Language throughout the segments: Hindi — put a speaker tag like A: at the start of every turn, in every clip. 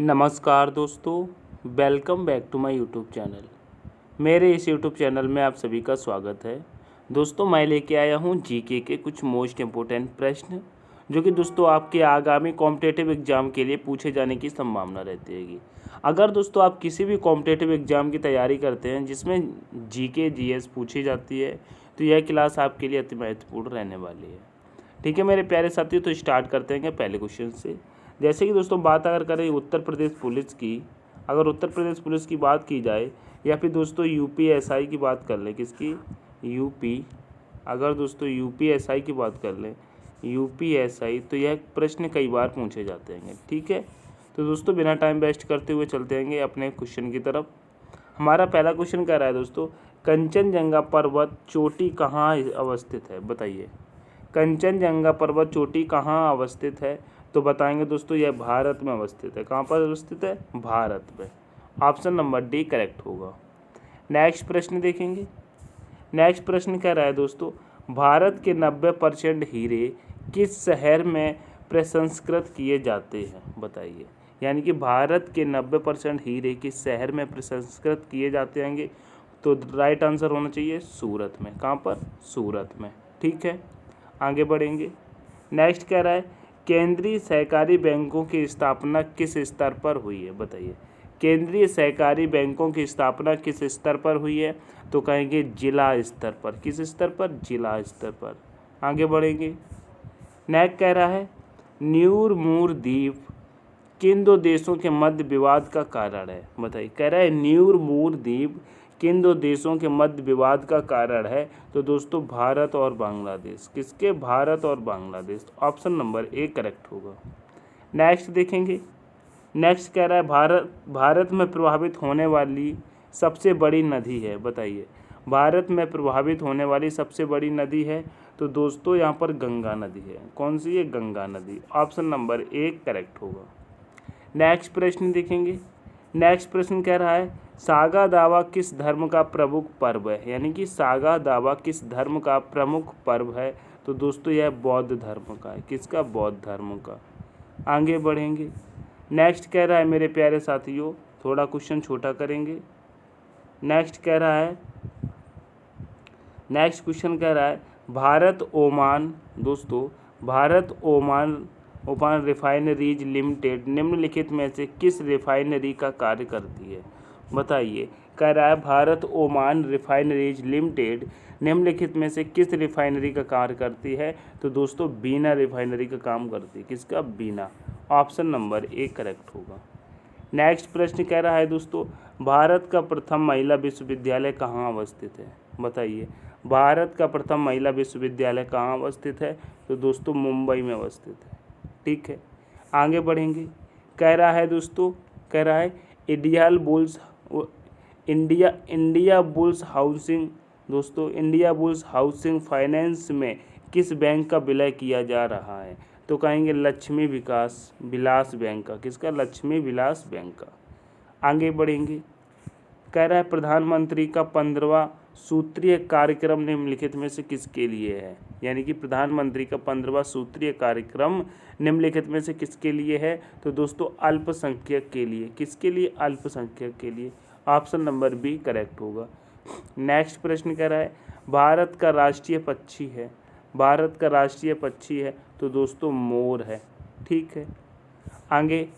A: नमस्कार दोस्तों, welcome back to my YouTube channel. मेरे इस यूट्यूब चैनल में आप सभी का स्वागत है। दोस्तों, मैं लेके आया हूँ जीके के कुछ मोस्ट इम्पोर्टेंट प्रश्न जो कि दोस्तों आपके आगामी कॉम्पिटिटिव एग्ज़ाम के लिए पूछे जाने की संभावना रहती हैगी। अगर दोस्तों आप किसी भी कॉम्पिटिटिव एग्ज़ाम की तैयारी करते हैं जिसमें जीके जीएस पूछी जाती है तो यह क्लास आपके लिए अति महत्वपूर्ण रहने वाली है। ठीक है मेरे प्यारे साथियों, तो स्टार्ट करते हैं पहले क्वेश्चन से। जैसे कि दोस्तों बात अगर करें उत्तर प्रदेश पुलिस की, अगर उत्तर प्रदेश पुलिस की बात की जाए या फिर दोस्तों यूपीएसआई की बात कर लें, किसकी यूपी, अगर दोस्तों यूपीएसआई की बात कर लें यूपीएसआई, तो यह प्रश्न कई बार पूछे जाते हैं। ठीक है, तो दोस्तों बिना टाइम वेस्ट करते हुए चलते हैं अपने क्वेश्चन की तरफ। हमारा पहला क्वेश्चन कह रहा है दोस्तों, कंचनजंगा पर्वत चोटी कहाँ अवस्थित है? बताइए, कंचनजंगा पर्वत चोटी कहाँ अवस्थित है? तो बताएंगे दोस्तों यह भारत में अवस्थित है। कहाँ पर अवस्थित है? भारत में। ऑप्शन नंबर डी करेक्ट होगा। नेक्स्ट प्रश्न देखेंगे। नेक्स्ट प्रश्न कह रहा है दोस्तों, भारत के 90% हीरे किस शहर में प्रसंस्कृत किए जाते हैं? बताइए, यानी कि भारत के 90% हीरे किस शहर में प्रसंस्कृत किए जाते होंगे? तो राइट आंसर होना चाहिए सूरत में। कहाँ पर? सूरत में। ठीक है, आगे बढ़ेंगे। नेक्स्ट कह रहा है, केंद्रीय सहकारी बैंकों की स्थापना किस स्तर पर हुई है? बताइए, केंद्रीय सहकारी बैंकों की स्थापना किस स्तर पर हुई है? तो कहेंगे जिला स्तर पर। किस स्तर पर? जिला स्तर पर। आगे बढ़ेंगे। नेक्स्ट कह रहा है, न्यूरमूर द्वीप किन दो देशों के मध्य विवाद का कारण है? बताइए, कह रहा है न्यूरमूर द्वीप किन दो देशों के मध्य विवाद का कारण है? तो दोस्तों भारत और बांग्लादेश। किसके? भारत और Bangladesh. Option number A correct होगा। नेक्स्ट देखेंगे। नेक्स्ट कह रहा है, भारत में प्रभावित होने वाली सबसे बड़ी नदी है? बताइए, भारत में प्रभावित होने वाली सबसे बड़ी नदी है? तो दोस्तों यहाँ पर गंगा नदी है। कौन सी है? गंगा नदी। ऑप्शन नंबर ए करेक्ट होगा। नेक्स्ट प्रश्न देखेंगे। नेक्स्ट प्रश्न कह रहा है, सागा दावा किस धर्म का प्रमुख पर्व है? यानी कि सागा दावा किस धर्म का प्रमुख पर्व है? तो दोस्तों यह बौद्ध धर्म का है। किसका? बौद्ध धर्म का। आगे बढ़ेंगे। नेक्स्ट कह रहा है मेरे प्यारे साथियों, थोड़ा क्वेश्चन छोटा करेंगे। नेक्स्ट कह रहा है, नेक्स्ट क्वेश्चन कह रहा है, भारत ओमान, दोस्तों भारत ओमान रिफाइनरीज लिमिटेड निम्नलिखित में से किस रिफाइनरी का कार्य करती है? बताइए, कह रहा है भारत ओमान रिफाइनरीज लिमिटेड निम्नलिखित में से किस रिफाइनरी का कार्य करती है? तो दोस्तों बीना रिफाइनरी का काम करती है। किसका? बीना। ऑप्शन नंबर ए करेक्ट होगा। नेक्स्ट प्रश्न कह रहा है दोस्तों, भारत का प्रथम महिला विश्वविद्यालय कहाँ अवस्थित है? बताइए, भारत का प्रथम महिला विश्वविद्यालय कहाँ अवस्थित है? तो दोस्तों मुंबई में अवस्थित है। ठीक है, आगे बढ़ेंगे। कह रहा है दोस्तों, कह रहा है इंडिया बुल्स हाउसिंग, दोस्तों इंडिया बुल्स हाउसिंग फाइनेंस में किस बैंक का विलय किया जा रहा है? तो कहेंगे लक्ष्मी विलास बैंक का। किसका? लक्ष्मी विलास बैंक का। आगे बढ़ेंगे। कह रहा है, प्रधानमंत्री का 15वां सूत्रीय कार्यक्रम निम्नलिखित में से किसके लिए है? यानी कि प्रधानमंत्री का 15वां सूत्रीय कार्यक्रम निम्नलिखित में से किसके लिए है? तो दोस्तों अल्पसंख्यक के लिए। किसके लिए? अल्पसंख्यक के लिए। ऑप्शन नंबर बी करेक्ट होगा। नेक्स्ट प्रश्न कह रहा है, भारत का राष्ट्रीय पक्षी है? भारत का राष्ट्रीय पक्षी है तो दोस्तों मोर है। ठीक है, आगे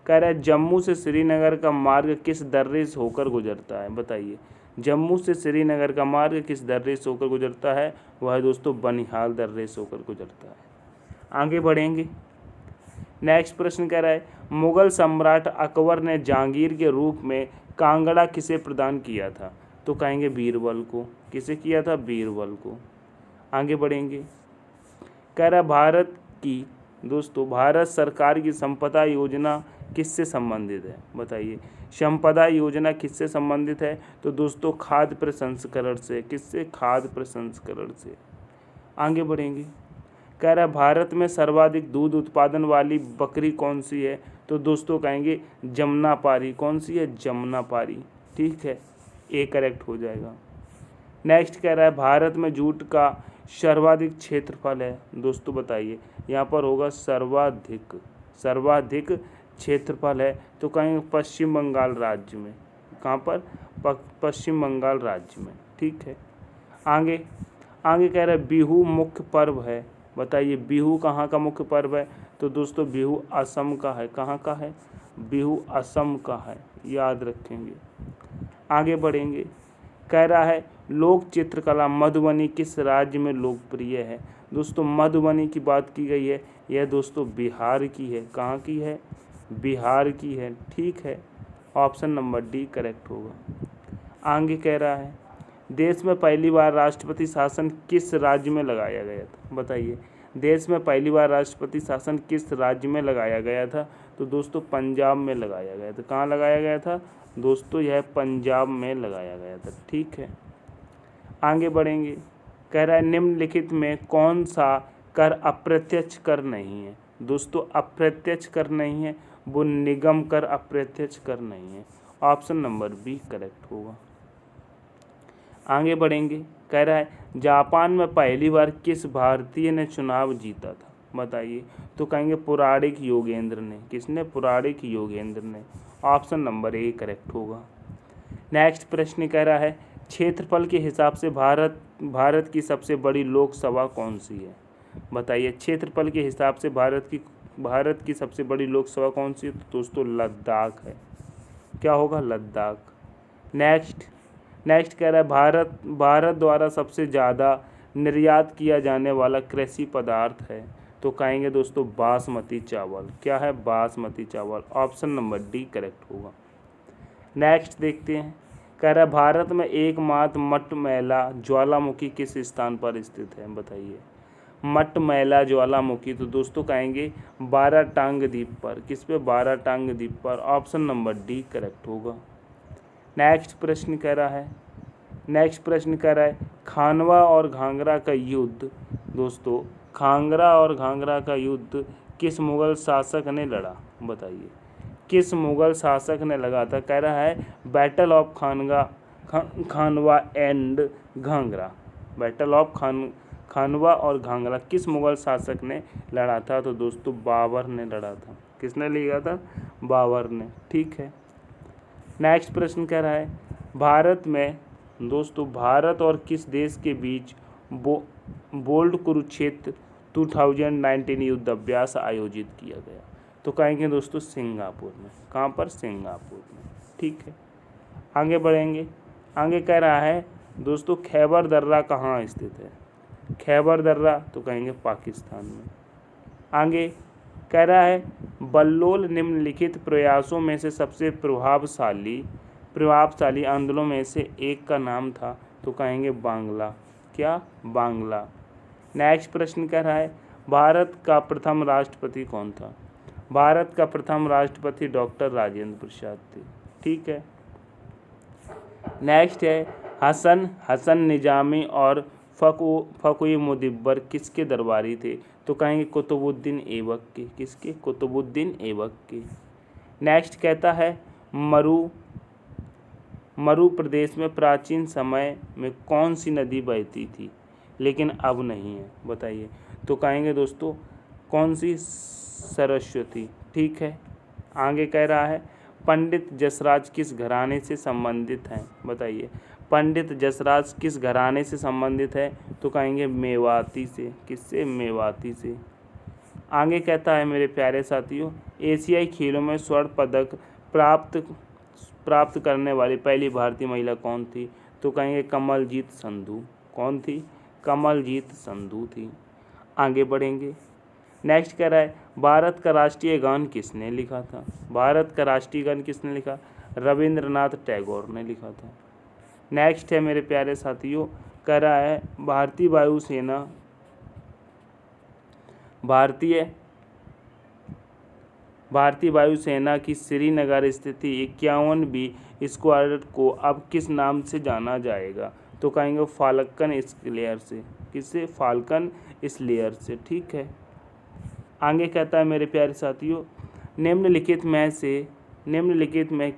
A: कह रहा है, जम्मू से श्रीनगर का मार्ग किस दर्रे से होकर गुजरता है? बताइए, जम्मू से श्रीनगर का मार्ग किस दर्रे से होकर गुजरता है? वह दोस्तों बनिहाल दर्रे से होकर गुजरता है। आगे बढ़ेंगे। नेक्स्ट प्रश्न कह रहा है, मुगल सम्राट अकबर ने जहांगीर के रूप में कांगड़ा किसे प्रदान किया था? तो कहेंगे बीरबल को। किसे किया था? बीरबल को। आगे बढ़ेंगे। कह रहा है, भारत सरकार की संपदा योजना किससे संबंधित है? बताइए, संपदा योजना किससे संबंधित है? तो दोस्तों खाद्य प्रसंस्करण से। किससे? खाद्य प्रसंस्करण से। आगे बढ़ेंगे। कह रहा है, भारत में सर्वाधिक दूध उत्पादन वाली बकरी कौन सी है? तो दोस्तों कहेंगे जमुनापारी। कौन सी है? जमुनापारी। ठीक है, ए करेक्ट हो जाएगा। नेक्स्ट कह रहा है, भारत में जूट का सर्वाधिक क्षेत्रफल है? दोस्तों बताइए, यहाँ पर होगा सर्वाधिक क्षेत्रफल है, तो कहेंगे पश्चिम बंगाल राज्य में। कहाँ पर? पश्चिम बंगाल राज्य में। ठीक है। आगे आगे कह रहा है बिहू मुख्य पर्व है। बताइए बिहू कहाँ का मुख्य पर्व है? तो दोस्तों बिहू असम का है। कहाँ का है? बिहू असम का है, याद रखेंगे। आगे बढ़ेंगे। कह रहा है लोक चित्रकला मधुबनी किस राज्य में लोकप्रिय है? दोस्तों मधुबनी की बात की गई है, यह दोस्तों बिहार की है। कहाँ की है? बिहार की है। ठीक है, ऑप्शन नंबर डी करेक्ट होगा। आगे कह रहा है देश में पहली बार राष्ट्रपति शासन किस राज्य में लगाया गया था? बताइए देश में पहली बार राष्ट्रपति शासन किस राज्य में लगाया गया था? तो दोस्तों पंजाब में लगाया गया था। कहाँ लगाया गया था? दोस्तों यह पंजाब में लगाया गया था। ठीक है, आगे बढ़ेंगे। कह रहा है निम्नलिखित में कौन सा कर अप्रत्यक्ष कर नहीं है? दोस्तों अप्रत्यक्ष कर नहीं है, वो निगम कर अप्रत्यक्ष कर नहीं है। ऑप्शन नंबर बी करेक्ट होगा। आगे बढ़ेंगे। कह रहा है जापान में पहली बार किस भारतीय ने चुनाव जीता था? बताइए, तो कहेंगे पुराणिक योगेंद्र ने। किसने? पुराणिक योगेंद्र ने। ऑप्शन नंबर ए करेक्ट होगा। नेक्स्ट प्रश्न कह रहा है क्षेत्रफल के हिसाब से भारत की सबसे बड़ी लोकसभा कौन सी है? बताइए क्षेत्रफल के हिसाब से भारत की सबसे बड़ी लोकसभा कौन सी है? तो दोस्तों लद्दाख है। क्या होगा? लद्दाख। नेक्स्ट कह रहा है भारत द्वारा सबसे ज़्यादा निर्यात किया जाने वाला कृषि पदार्थ है। तो कहेंगे दोस्तों बासमती चावल। क्या है? बासमती चावल। ऑप्शन नंबर डी करेक्ट होगा। नेक्स्ट देखते हैं। कह रहा है भारत में एकमात्र मटमैला ज्वालामुखी किस स्थान पर स्थित है? बताइए मटमैला ज्वालामुखी, तो दोस्तों कहेंगे बाराटांग द्वीप पर। किस पे? बाराटांग द्वीप पर। ऑप्शन नंबर डी करेक्ट होगा। नेक्स्ट प्रश्न कह रहा है खानवा और घाघरा का युद्ध। दोस्तों खांगरा और घाघरा का युद्ध किस मुगल शासक ने लड़ा? बताइए किस मुगल शासक ने लगा था? कह रहा है battle of Khanwa and Ghaghara. Battle of खानवा और घाघरा किस मुगल शासक ने लड़ा था? तो दोस्तों बाबर ने लड़ा था। किसने लिया था? बाबर ने। ठीक है। नेक्स्ट प्रश्न कह रहा है भारत और किस देश के बीच बोल्ड कुरुक्षेत्र 2019 युद्ध अभ्यास आयोजित किया गया? तो कहेंगे दोस्तों सिंगापुर में। कहाँ पर? सिंगापुर में। ठीक है, आगे बढ़ेंगे। आगे कह रहा है दोस्तों खैबर दर्रा कहाँ स्थित है? खैबर दर्रा, तो कहेंगे पाकिस्तान में। आगे कह रहा है बल्लोल निम्नलिखित प्रयासों में से सबसे प्रभावशाली आंदोलनों में से एक का नाम था। तो कहेंगे बांग्ला। क्या? बांग्ला। नेक्स्ट प्रश्न कह रहा है भारत का प्रथम राष्ट्रपति कौन था? भारत का प्रथम राष्ट्रपति डॉक्टर राजेंद्र प्रसाद थे। ठीक है। नेक्स्ट है हसन निजामी और फ़कुई मुदब्बर किसके दरबारी थे? तो कहेंगे कुतुबुद्दीन ऐबक के। किसके? कुतुबुद्दीन ऐबक के। नेक्स्ट कहता है मरु प्रदेश में प्राचीन समय में कौन सी नदी बहती थी लेकिन अब नहीं है? बताइए, तो कहेंगे दोस्तों कौन सी? सरस्वती। ठीक है। आगे कह रहा है पंडित जसराज किस घराने से संबंधित हैं? बताइए पंडित जसराज किस घराने से संबंधित है? तो कहेंगे मेवाती से। किससे? मेवाती से। आगे कहता है मेरे प्यारे साथियों एशियाई खेलों में स्वर्ण पदक प्राप्त करने वाली पहली भारतीय महिला कौन थी? तो कहेंगे कमलजीत संधू। कौन थी? कमलजीत संधू थी। आगे बढ़ेंगे। नेक्स्ट कह रहा है भारत का राष्ट्रीय गान किसने लिखा था? भारत का राष्ट्रीय गान किसने लिखा? रविंद्रनाथ टैगोर ने लिखा था। नेक्स्ट है मेरे प्यारे साथियों कह रहा है भारतीय वायुसेना की श्रीनगर स्थित 51वीं स्क्वाड्रन को अब किस नाम से जाना जाएगा? तो कहेंगे फाल्कन स्लेयर से। किससे? फाल्कन स्लेयर से। ठीक है। आगे कहता है मेरे प्यारे साथियों निम्नलिखित में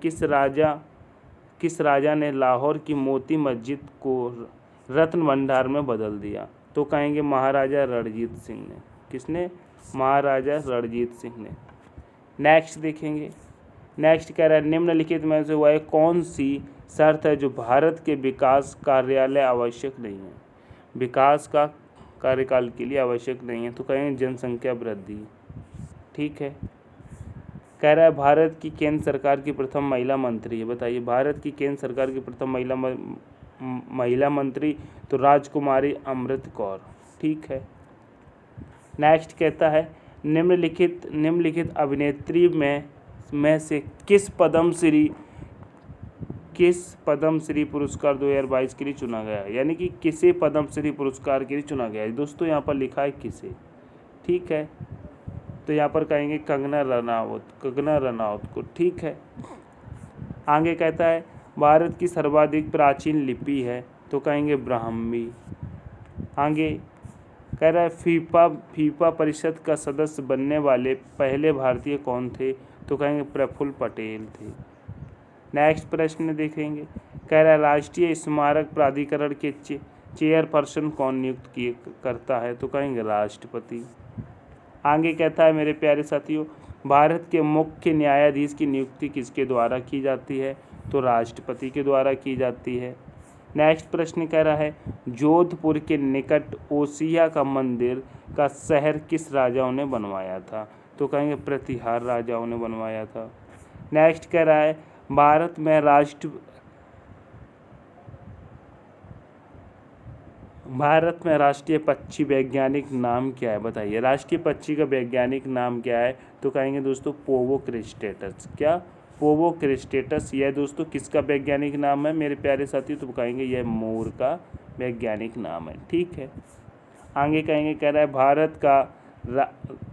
A: किस राजा ने लाहौर की मोती मस्जिद को रत्न भंडार में बदल दिया? तो कहेंगे महाराजा रणजीत सिंह ने। किसने? महाराजा रणजीत सिंह ने। नेक्स्ट देखेंगे, नेक्स्ट कह रहा है निम्नलिखित में से वह कौन सी शर्त है जो भारत के विकास कार्यालय आवश्यक नहीं है, विकास का कार्यकाल के लिए आवश्यक नहीं है, तो कहेंगे जनसंख्या वृद्धि। ठीक है। कह रहा है भारत की केंद्र सरकार की प्रथम महिला मंत्री है, बताइए भारत की केंद्र सरकार की प्रथम महिला मंत्री, तो राजकुमारी अमृत कौर। ठीक है। नेक्स्ट कहता है निम्नलिखित अभिनेत्री में से किस पद्मश्री पुरस्कार 2022 के लिए चुना गया है, यानी कि किसे पद्मश्री पुरस्कार के लिए चुना गया है। दोस्तों यहाँ पर लिखा है किसे। ठीक है, तो यहाँ पर कहेंगे कंगना रनावत को। ठीक है। आगे कहता है भारत की सर्वाधिक प्राचीन लिपि है, तो कहेंगे ब्राह्मी। आगे कह रहा है फीफा परिषद का सदस्य बनने वाले पहले भारतीय कौन थे, तो कहेंगे प्रफुल्ल पटेल थे। नेक्स्ट प्रश्न देखेंगे, कह रहा है राष्ट्रीय स्मारक प्राधिकरण के चेयरपर्सन कौन नियुक्त करता है, तो कहेंगे राष्ट्रपति। आगे कहता है मेरे प्यारे साथियों भारत के मुख्य न्यायाधीश की नियुक्ति किसके द्वारा की जाती है, तो राष्ट्रपति के द्वारा की जाती है। नेक्स्ट प्रश्न कह रहा है जोधपुर के निकट ओसिया का मंदिर का शहर किस राजाओं ने बनवाया था, तो कहेंगे प्रतिहार राजाओं ने बनवाया था। नेक्स्ट कह रहा है भारत में राष्ट्रीय पक्षी वैज्ञानिक नाम क्या है, बताइए राष्ट्रीय पक्षी का वैज्ञानिक नाम क्या है, तो कहेंगे दोस्तों पोवो क्रिस्टेटस। क्या पोवो क्रिस्टेटस, यह दोस्तों किसका वैज्ञानिक नाम है मेरे प्यारे साथियों, तो कहेंगे यह मोर का वैज्ञानिक नाम है। ठीक है। आगे कहेंगे कह रहा है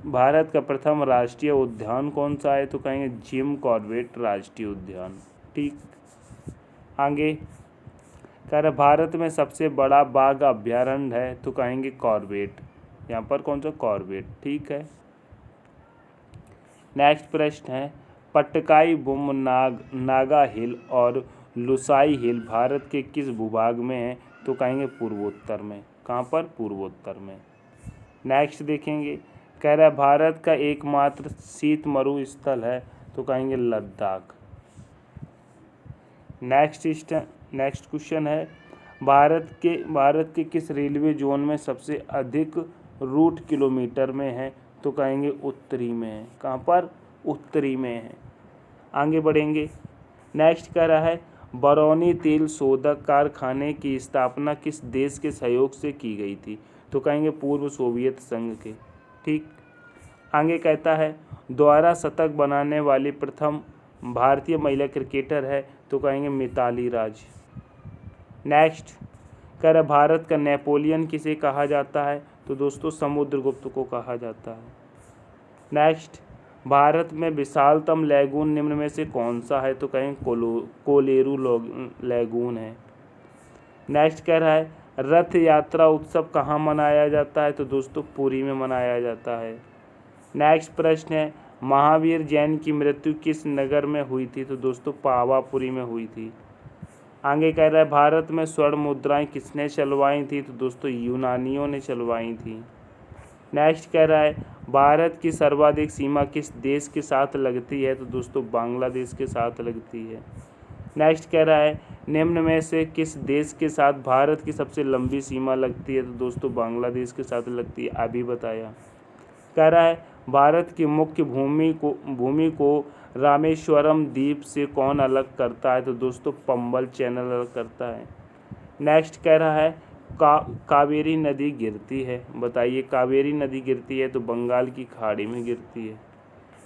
A: भारत का प्रथम राष्ट्रीय उद्यान कौन सा है, तो कहेंगे जिम कॉर्बेट राष्ट्रीय उद्यान। ठीक। आगे कह रहा है भारत में सबसे बड़ा बाघ अभ्यारण्य है, तो कहेंगे कॉर्बेट, यहाँ पर कौन सा कॉर्बेट। ठीक है। नेक्स्ट प्रश्न है पटकाई बुम नागा हिल और लुसाई हिल भारत के किस भूभाग में है, तो कहेंगे पूर्वोत्तर में। कहाँ पर, पूर्वोत्तर में। नेक्स्ट देखेंगे कह रहा है भारत का एकमात्र शीत मरु स्थल है, तो कहेंगे लद्दाख। नेक्स्ट क्वेश्चन है भारत के किस रेलवे जोन में सबसे अधिक रूट किलोमीटर में है, तो कहेंगे उत्तरी में है। कहाँ पर, उत्तरी में है। आगे बढ़ेंगे। नेक्स्ट कह रहा है बरौनी तेल शोधक कारखाने की स्थापना किस देश के सहयोग से की गई थी, तो कहेंगे पूर्व सोवियत संघ के। ठीक। आगे कहता है द्वारा शतक बनाने वाली प्रथम भारतीय महिला क्रिकेटर है, तो कहेंगे मिताली राज। नेक्स्ट कह रहा भारत का नेपोलियन किसे कहा जाता है, तो दोस्तों समुद्रगुप्त को कहा जाता है। नेक्स्ट भारत में विशालतम लैगून निम्न में से कौन सा है, तो कहें कोलेरू लैगून है। नेक्स्ट कह रहा है रथ यात्रा उत्सव कहाँ मनाया जाता है, तो दोस्तों पुरी में मनाया जाता है। नेक्स्ट प्रश्न है महावीर जैन की मृत्यु किस नगर में हुई थी, तो दोस्तों पावापुरी में हुई थी। आगे कह रहा है भारत में स्वर्ण मुद्राएं किसने चलवाई थी, तो दोस्तों यूनानियों ने चलवाई थी। नेक्स्ट कह रहा है भारत की सर्वाधिक सीमा किस देश के साथ लगती है, तो दोस्तों बांग्लादेश के साथ लगती है। नेक्स्ट कह रहा है निम्न में से किस देश के साथ भारत की सबसे लंबी सीमा लगती है, तो दोस्तों बांग्लादेश के साथ लगती है, अभी बताया। कह रहा है भारत की मुख्य भूमि को रामेश्वरम द्वीप से कौन अलग करता है, तो दोस्तों पंबल चैनल अलग करता है। नेक्स्ट कह रहा है कावेरी नदी गिरती है, बताइए कावेरी नदी गिरती है तो बंगाल की खाड़ी में गिरती है।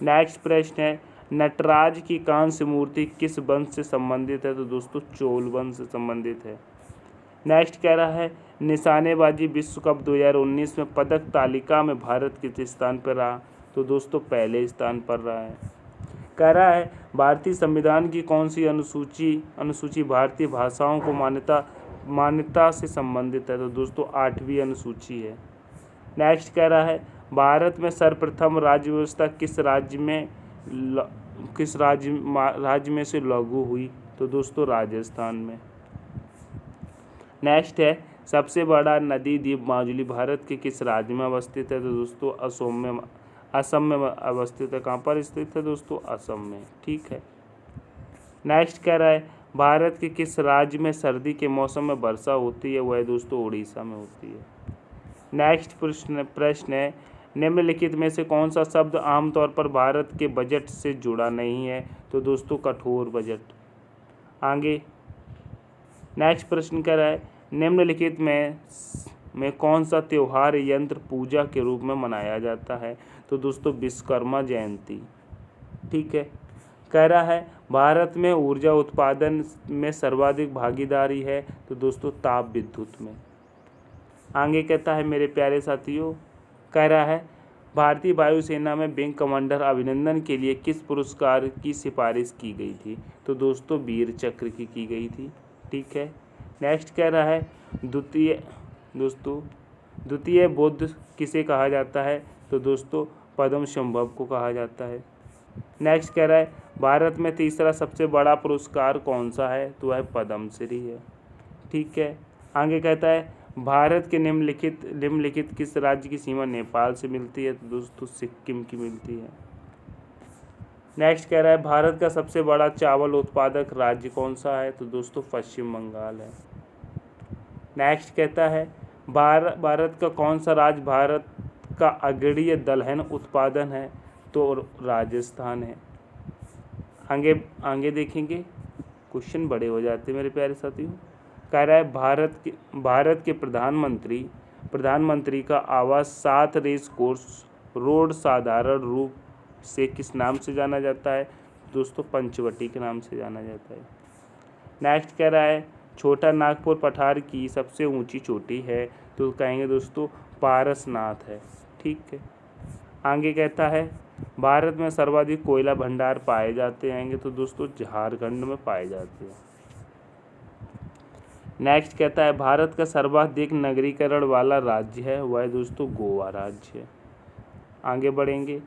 A: नेक्स्ट प्रश्न है नटराज की कांस्य मूर्ति किस वंश से संबंधित है, तो दोस्तों चोल वंश से संबंधित है। नेक्स्ट कह रहा है निशानेबाजी विश्व कप 2019 में पदक तालिका में भारत किस स्थान पर रहा, तो दोस्तों पहले स्थान पर रहा है। कह रहा है भारतीय संविधान की कौन सी अनुसूची भारतीय भाषाओं को मान्यता से संबंधित है, तो दोस्तों 8वीं अनुसूची है। नेक्स्ट कह रहा है भारत में सर्वप्रथम राज्य व्यवस्था किस राज्य में से लागू हुई, तो दोस्तों राजस्थान में। नेक्स्ट है सबसे बड़ा नदी द्वीप माजुली भारत के किस राज्य में अवस्थित है, तो दोस्तों असम में अवस्थित है। कहाँ पर स्थित है दोस्तों? असम में। ठीक है। नेक्स्ट कह रहा है भारत के किस राज्य में सर्दी के मौसम में वर्षा होती है? वह दोस्तों उड़ीसा में होती है। नेक्स्ट प्रश्न है निम्नलिखित में से कौन सा शब्द आमतौर पर भारत के बजट से जुड़ा नहीं है? तो दोस्तों कठोर बजट। आगे नेक्स्ट प्रश्न कह रहा है निम्नलिखित में कौन सा त्यौहार यंत्र पूजा के रूप में मनाया जाता है? तो दोस्तों विश्वकर्मा जयंती। ठीक है। कह रहा है भारत में ऊर्जा उत्पादन में सर्वाधिक भागीदारी है? तो दोस्तों ताप विद्युत में। आगे कहता है मेरे प्यारे साथियों, कह रहा है भारतीय वायुसेना में विंग कमांडर अभिनंदन के लिए किस पुरस्कार की सिफारिश की गई थी? तो दोस्तों वीर चक्र की गई थी। ठीक है। नेक्स्ट कह रहा है द्वितीय बुद्ध किसे कहा जाता है? तो दोस्तों पद्म संभव को कहा जाता है। नेक्स्ट कह रहा है भारत में तीसरा सबसे बड़ा पुरस्कार कौन सा है? तो वह पद्मश्री है। ठीक है। आगे कहता है भारत के निम्नलिखित किस राज्य की सीमा नेपाल से मिलती है? तो दोस्तों सिक्किम की मिलती है। नेक्स्ट कह रहा है भारत का सबसे बड़ा चावल उत्पादक राज्य कौन सा है? तो दोस्तों पश्चिम बंगाल है। नेक्स्ट कहता है भारत का कौन सा राज्य भारत का अग्रणीय दलहन उत्पादन है? तो राजस्थान है। आगे देखेंगे, क्वेश्चन बड़े हो जाते हैं मेरे प्यारे साथियों। कह रहा है भारत के प्रधानमंत्री का आवास 7 रेस कोर्स रोड साधारण रूप से किस नाम से जाना जाता है? दोस्तों पंचवटी के नाम से जाना जाता है। नेक्स्ट कह रहा है छोटा नागपुर पठार की सबसे ऊंची चोटी है? तो कहेंगे दोस्तों पारसनाथ है। ठीक है। आगे कहता है भारत में सर्वाधिक कोयला भंडार पाए जाते हैं? तो दोस्तों झारखंड में पाए जाते हैं। नेक्स्ट कहता है भारत का सर्वाधिक नगरीकरण वाला राज्य है? वह दोस्तों गोवा राज्य है। आगे बढ़ेंगे।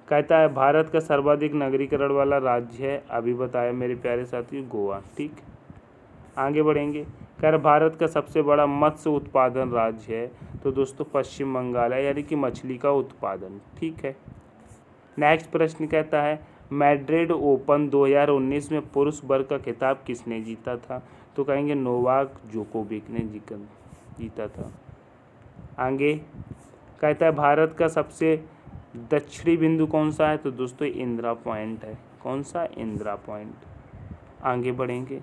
A: कहता है भारत का सर्वाधिक नगरीकरण वाला राज्य है? अभी बताया मेरे प्यारे साथियों गोवा। ठीक। आगे बढ़ेंगे। कह रहा भारत का सबसे बड़ा मत्स्य उत्पादन राज्य है? तो दोस्तों पश्चिम बंगाल है, यानी कि मछली का उत्पादन। ठीक है। नेक्स्ट प्रश्न कहता है मैड्रिड ओपन 2019 में पुरुष वर्ग का खिताब किसने जीता था? तो कहेंगे नोवाक जोकोविक ने जीता था। आगे कहता है भारत का सबसे दक्षिणी बिंदु कौन सा है? तो दोस्तों इंदिरा पॉइंट है। कौन सा? इंदिरा पॉइंट। आगे बढ़ेंगे।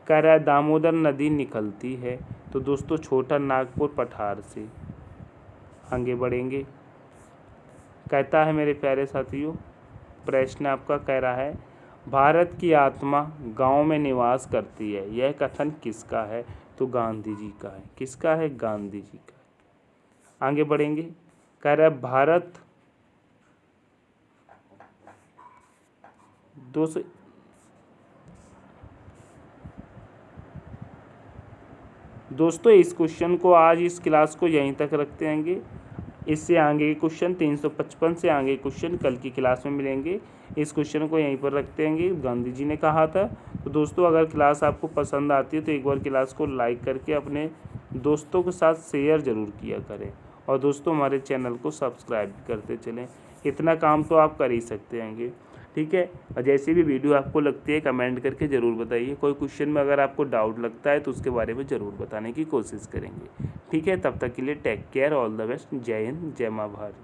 A: कह रहा है दामोदर नदी निकलती है? तो दोस्तों छोटा नागपुर पठार से। आगे बढ़ेंगे। कहता है मेरे प्यारे साथियों प्रश्न आपका कह रहा है भारत की आत्मा गांव में निवास करती है, यह कथन किसका है? तो गांधी जी का है। किसका है? गांधी जी का। आगे बढ़ेंगे। कह रहा है भारत दोस्तों इस क्वेश्चन को आज इस क्लास को यहीं तक रखते हैंगे। इससे आगे के क्वेश्चन 355 से आगे क्वेश्चन कल की क्लास में मिलेंगे। इस क्वेश्चन को यहीं पर रखते हैंगे। गांधी जी ने कहा था। तो दोस्तों अगर क्लास आपको पसंद आती है तो एक बार क्लास को लाइक करके अपने दोस्तों के साथ शेयर ज़रूर किया करें, और दोस्तों हमारे चैनल को सब्सक्राइब करते चलें। इतना काम तो आप कर ही सकते हैंगे। ठीक है। और जैसी भी वीडियो आपको लगती है कमेंट करके ज़रूर बताइए। कोई क्वेश्चन में अगर आपको डाउट लगता है तो उसके बारे में ज़रूर बताने की कोशिश करेंगे। ठीक है। तब तक के लिए take care, all the best. जय हिंद, जय माँ भारत।